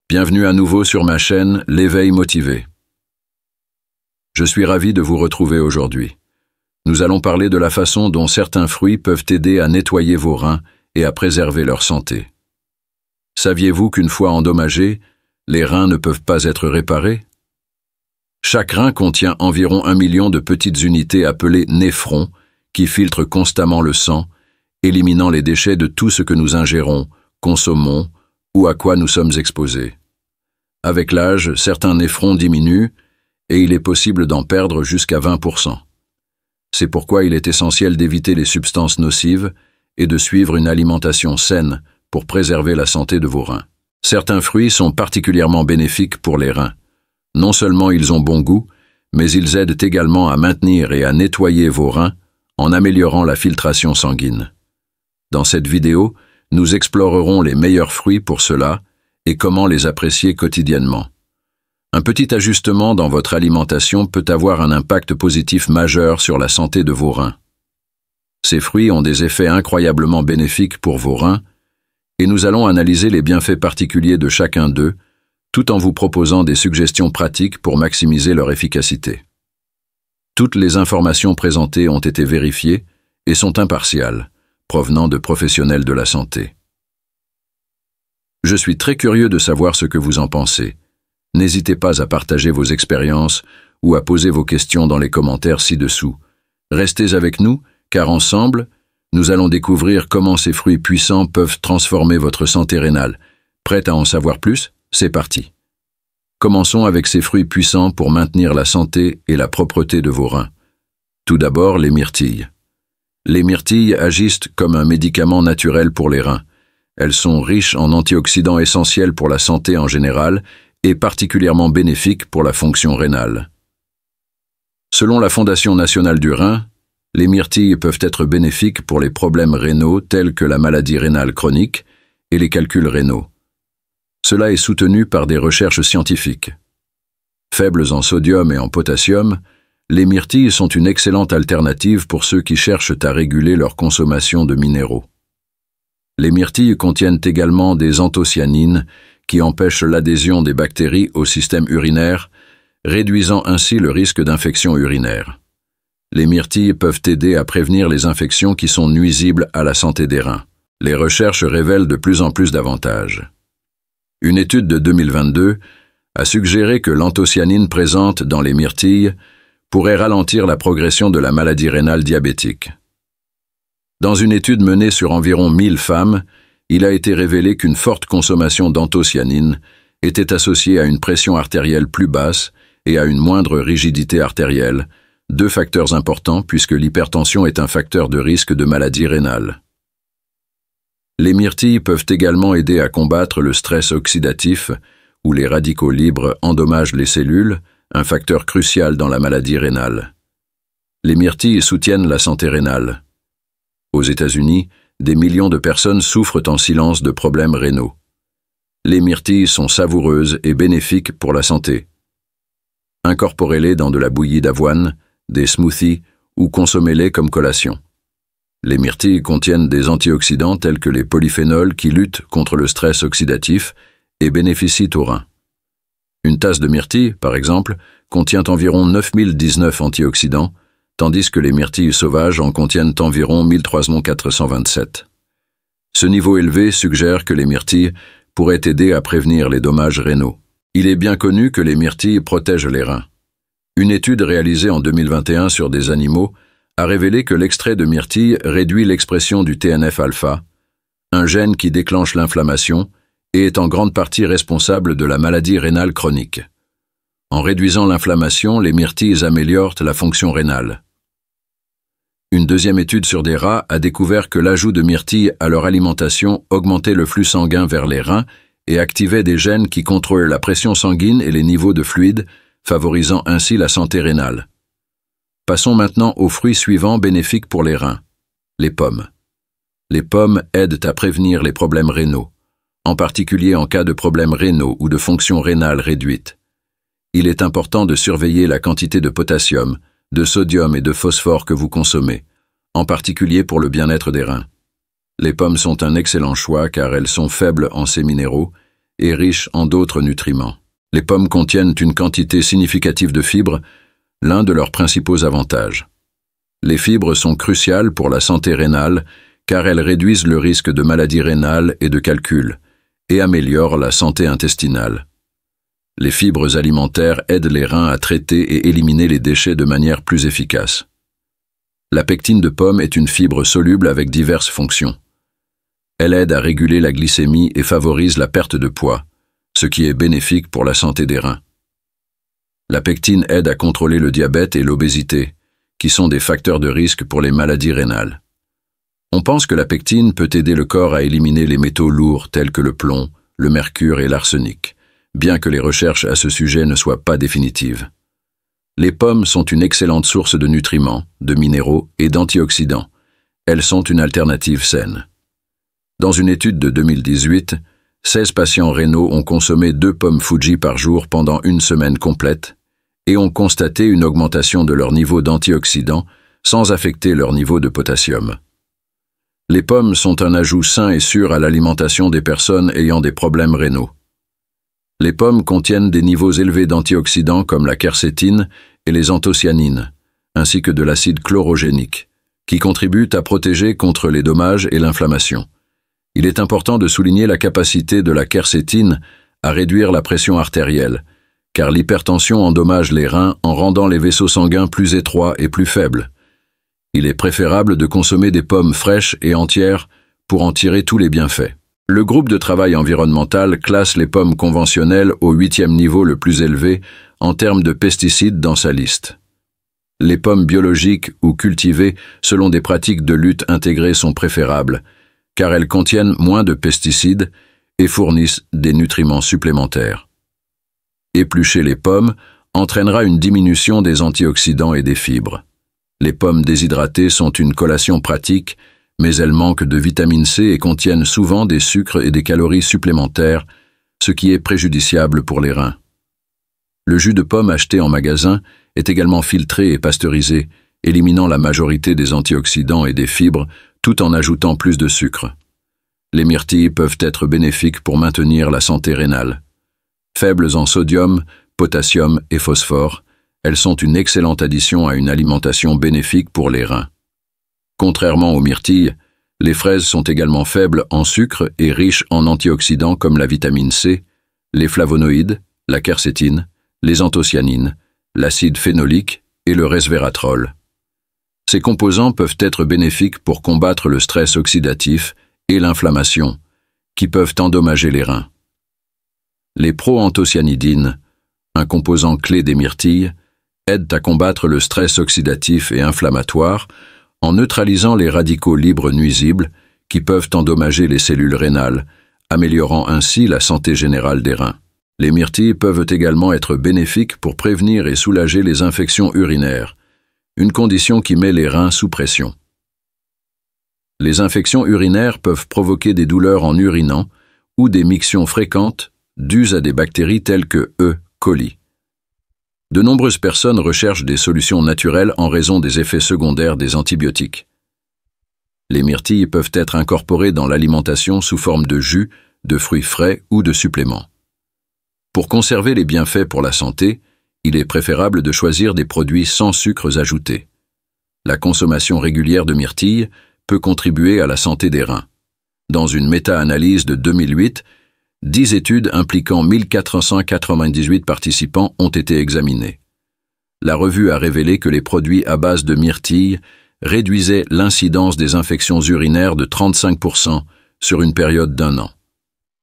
Bienvenue à nouveau sur ma chaîne L'éveil motivé. Je suis ravi de vous retrouver aujourd'hui. Nous allons parler de la façon dont certains fruits peuvent aider à nettoyer vos reins et à préserver leur santé. Saviez-vous qu'une fois endommagés, les reins ne peuvent pas être réparés? Chaque rein contient environ 1 million de petites unités appelées néphrons qui filtrent constamment le sang, éliminant les déchets de tout ce que nous ingérons, consommons ou à quoi nous sommes exposés. Avec l'âge, certains néphrons diminuent et il est possible d'en perdre jusqu'à 20%. C'est pourquoi il est essentiel d'éviter les substances nocives et de suivre une alimentation saine pour préserver la santé de vos reins. Certains fruits sont particulièrement bénéfiques pour les reins. Non seulement ils ont bon goût, mais ils aident également à maintenir et à nettoyer vos reins en améliorant la filtration sanguine. Dans cette vidéo, nous explorerons les meilleurs fruits pour cela et comment les apprécier quotidiennement. Un petit ajustement dans votre alimentation peut avoir un impact positif majeur sur la santé de vos reins. Ces fruits ont des effets incroyablement bénéfiques pour vos reins et nous allons analyser les bienfaits particuliers de chacun d'eux tout en vous proposant des suggestions pratiques pour maximiser leur efficacité. Toutes les informations présentées ont été vérifiées et sont impartiales, provenant de professionnels de la santé. Je suis très curieux de savoir ce que vous en pensez. N'hésitez pas à partager vos expériences ou à poser vos questions dans les commentaires ci-dessous. Restez avec nous, car ensemble, nous allons découvrir comment ces fruits puissants peuvent transformer votre santé rénale. Prête à en savoir plus? C'est parti. Commençons avec ces fruits puissants pour maintenir la santé et la propreté de vos reins. Tout d'abord, les myrtilles. Les myrtilles agissent comme un médicament naturel pour les reins. Elles sont riches en antioxydants essentiels pour la santé en général et particulièrement bénéfiques pour la fonction rénale. Selon la Fondation nationale du rein, les myrtilles peuvent être bénéfiques pour les problèmes rénaux tels que la maladie rénale chronique et les calculs rénaux. Cela est soutenu par des recherches scientifiques. Faibles en sodium et en potassium, les myrtilles sont une excellente alternative pour ceux qui cherchent à réguler leur consommation de minéraux. Les myrtilles contiennent également des anthocyanines qui empêchent l'adhésion des bactéries au système urinaire, réduisant ainsi le risque d'infection urinaire. Les myrtilles peuvent aider à prévenir les infections qui sont nuisibles à la santé des reins. Les recherches révèlent de plus en plus d'avantages. Une étude de 2022 a suggéré que l'anthocyanine présente dans les myrtilles pourrait ralentir la progression de la maladie rénale diabétique. Dans une étude menée sur environ 1000 femmes, il a été révélé qu'une forte consommation d'anthocyanine était associée à une pression artérielle plus basse et à une moindre rigidité artérielle, deux facteurs importants puisque l'hypertension est un facteur de risque de maladie rénale. Les myrtilles peuvent également aider à combattre le stress oxydatif, où les radicaux libres endommagent les cellules, un facteur crucial dans la maladie rénale. Les myrtilles soutiennent la santé rénale. Aux États-Unis, des millions de personnes souffrent en silence de problèmes rénaux. Les myrtilles sont savoureuses et bénéfiques pour la santé. Incorporez-les dans de la bouillie d'avoine, des smoothies ou consommez-les comme collation. Les myrtilles contiennent des antioxydants tels que les polyphénols qui luttent contre le stress oxydatif et bénéficient aux reins. Une tasse de myrtilles, par exemple, contient environ 9019 antioxydants, tandis que les myrtilles sauvages en contiennent environ 1427. Ce niveau élevé suggère que les myrtilles pourraient aider à prévenir les dommages rénaux. Il est bien connu que les myrtilles protègent les reins. Une étude réalisée en 2021 sur des animaux a révélé que l'extrait de myrtille réduit l'expression du TNF-alpha, un gène qui déclenche l'inflammation et est en grande partie responsable de la maladie rénale chronique. En réduisant l'inflammation, les myrtilles améliorent la fonction rénale. Une deuxième étude sur des rats a découvert que l'ajout de myrtilles à leur alimentation augmentait le flux sanguin vers les reins et activait des gènes qui contrôlent la pression sanguine et les niveaux de fluide, favorisant ainsi la santé rénale. Passons maintenant aux fruits suivants bénéfiques pour les reins. Les pommes. Les pommes aident à prévenir les problèmes rénaux, en particulier en cas de problèmes rénaux ou de fonction rénale réduite. Il est important de surveiller la quantité de potassium, de sodium et de phosphore que vous consommez, en particulier pour le bien-être des reins. Les pommes sont un excellent choix car elles sont faibles en ces minéraux et riches en d'autres nutriments. Les pommes contiennent une quantité significative de fibres, l'un de leurs principaux avantages. Les fibres sont cruciales pour la santé rénale car elles réduisent le risque de maladies rénales et de calcul et améliorent la santé intestinale. Les fibres alimentaires aident les reins à traiter et éliminer les déchets de manière plus efficace. La pectine de pomme est une fibre soluble avec diverses fonctions. Elle aide à réguler la glycémie et favorise la perte de poids, ce qui est bénéfique pour la santé des reins. La pectine aide à contrôler le diabète et l'obésité, qui sont des facteurs de risque pour les maladies rénales. On pense que la pectine peut aider le corps à éliminer les métaux lourds tels que le plomb, le mercure et l'arsenic, bien que les recherches à ce sujet ne soient pas définitives. Les pommes sont une excellente source de nutriments, de minéraux et d'antioxydants. Elles sont une alternative saine. Dans une étude de 2018, 16 patients rénaux ont consommé 2 pommes Fuji par jour pendant une semaine complète et ont constaté une augmentation de leur niveau d'antioxydants sans affecter leur niveau de potassium. Les pommes sont un ajout sain et sûr à l'alimentation des personnes ayant des problèmes rénaux. Les pommes contiennent des niveaux élevés d'antioxydants comme la quercétine et les anthocyanines, ainsi que de l'acide chlorogénique, qui contribuent à protéger contre les dommages et l'inflammation. Il est important de souligner la capacité de la quercétine à réduire la pression artérielle, car l'hypertension endommage les reins en rendant les vaisseaux sanguins plus étroits et plus faibles. Il est préférable de consommer des pommes fraîches et entières pour en tirer tous les bienfaits. Le groupe de travail environnemental classe les pommes conventionnelles au 8e niveau le plus élevé en termes de pesticides dans sa liste. Les pommes biologiques ou cultivées selon des pratiques de lutte intégrées sont préférables, car elles contiennent moins de pesticides et fournissent des nutriments supplémentaires. Éplucher les pommes entraînera une diminution des antioxydants et des fibres. Les pommes déshydratées sont une collation pratique, mais elles manquent de vitamine C et contiennent souvent des sucres et des calories supplémentaires, ce qui est préjudiciable pour les reins. Le jus de pomme acheté en magasin est également filtré et pasteurisé, éliminant la majorité des antioxydants et des fibres tout en ajoutant plus de sucre. Les myrtilles peuvent être bénéfiques pour maintenir la santé rénale. Faibles en sodium, potassium et phosphore, elles sont une excellente addition à une alimentation bénéfique pour les reins. Contrairement aux myrtilles, les fraises sont également faibles en sucre et riches en antioxydants comme la vitamine C, les flavonoïdes, la quercétine, les anthocyanines, l'acide phénolique et le resveratrol. Ces composants peuvent être bénéfiques pour combattre le stress oxydatif et l'inflammation, qui peuvent endommager les reins. Les proanthocyanidines, un composant clé des myrtilles, aident à combattre le stress oxydatif et inflammatoire en neutralisant les radicaux libres nuisibles qui peuvent endommager les cellules rénales, améliorant ainsi la santé générale des reins. Les myrtilles peuvent également être bénéfiques pour prévenir et soulager les infections urinaires, une condition qui met les reins sous pression. Les infections urinaires peuvent provoquer des douleurs en urinant ou des mictions fréquentes dues à des bactéries telles que E. coli. De nombreuses personnes recherchent des solutions naturelles en raison des effets secondaires des antibiotiques. Les myrtilles peuvent être incorporées dans l'alimentation sous forme de jus, de fruits frais ou de suppléments. Pour conserver les bienfaits pour la santé, il est préférable de choisir des produits sans sucres ajoutés. La consommation régulière de myrtilles peut contribuer à la santé des reins. Dans une méta-analyse de 2008, 10 études impliquant 1498 participants ont été examinées. La revue a révélé que les produits à base de myrtilles réduisaient l'incidence des infections urinaires de 35% sur une période d'1 an.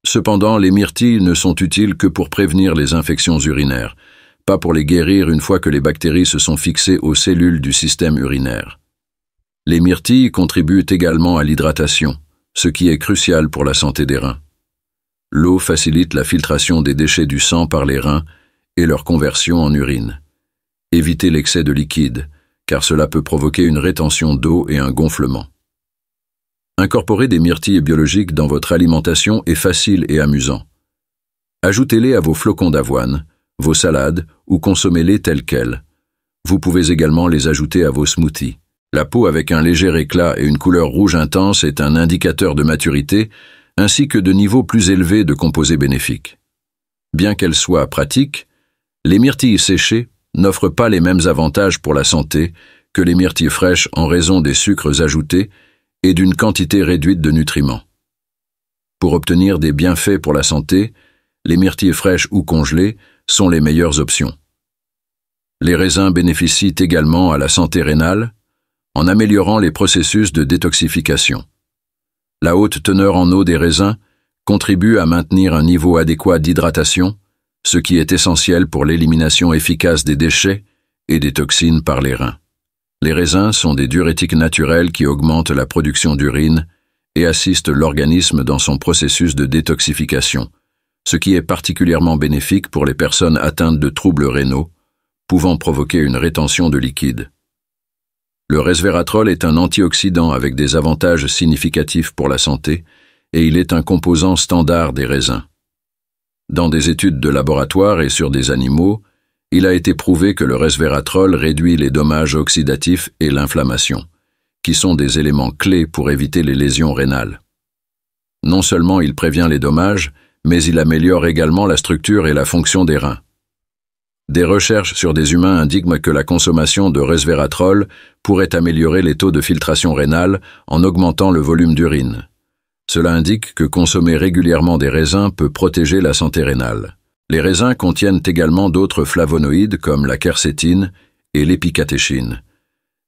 Cependant, les myrtilles ne sont utiles que pour prévenir les infections urinaires, pas pour les guérir une fois que les bactéries se sont fixées aux cellules du système urinaire. Les myrtilles contribuent également à l'hydratation, ce qui est crucial pour la santé des reins. L'eau facilite la filtration des déchets du sang par les reins et leur conversion en urine. Évitez l'excès de liquide, car cela peut provoquer une rétention d'eau et un gonflement. Incorporer des myrtilles biologiques dans votre alimentation est facile et amusant. Ajoutez-les à vos flocons d'avoine, vos salades ou consommez-les tels quels. Vous pouvez également les ajouter à vos smoothies. La peau avec un léger éclat et une couleur rouge intense est un indicateur de maturité, ainsi que de niveaux plus élevés de composés bénéfiques. Bien qu'elles soient pratiques, les myrtilles séchées n'offrent pas les mêmes avantages pour la santé que les myrtilles fraîches en raison des sucres ajoutés et d'une quantité réduite de nutriments. Pour obtenir des bienfaits pour la santé, les myrtilles fraîches ou congelées sont les meilleures options. Les raisins bénéficient également à la santé rénale en améliorant les processus de détoxification. La haute teneur en eau des raisins contribue à maintenir un niveau adéquat d'hydratation, ce qui est essentiel pour l'élimination efficace des déchets et des toxines par les reins. Les raisins sont des diurétiques naturels qui augmentent la production d'urine et assistent l'organisme dans son processus de détoxification, ce qui est particulièrement bénéfique pour les personnes atteintes de troubles rénaux, pouvant provoquer une rétention de liquide. Le resveratrol est un antioxydant avec des avantages significatifs pour la santé et il est un composant standard des raisins. Dans des études de laboratoire et sur des animaux, il a été prouvé que le resveratrol réduit les dommages oxydatifs et l'inflammation, qui sont des éléments clés pour éviter les lésions rénales. Non seulement il prévient les dommages, mais il améliore également la structure et la fonction des reins. Des recherches sur des humains indiquent que la consommation de resveratrol pourrait améliorer les taux de filtration rénale en augmentant le volume d'urine. Cela indique que consommer régulièrement des raisins peut protéger la santé rénale. Les raisins contiennent également d'autres flavonoïdes comme la quercétine et l'épicatéchine.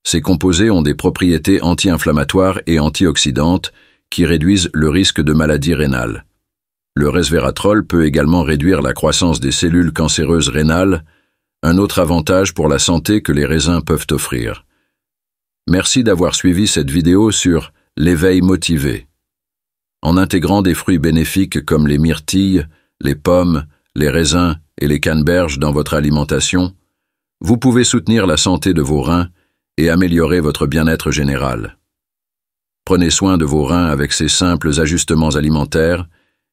Ces composés ont des propriétés anti-inflammatoires et antioxydantes qui réduisent le risque de maladies rénales. Le resveratrol peut également réduire la croissance des cellules cancéreuses rénales, un autre avantage pour la santé que les raisins peuvent offrir. Merci d'avoir suivi cette vidéo sur l'éveil motivé. En intégrant des fruits bénéfiques comme les myrtilles, les pommes, les raisins et les canneberges dans votre alimentation, vous pouvez soutenir la santé de vos reins et améliorer votre bien-être général. Prenez soin de vos reins avec ces simples ajustements alimentaires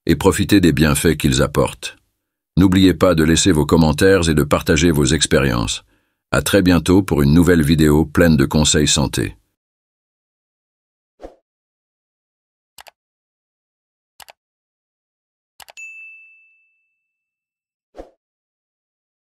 et profitez des bienfaits qu'ils apportent. N'oubliez pas de laisser vos commentaires et de partager vos expériences. À très bientôt pour une nouvelle vidéo pleine de conseils santé.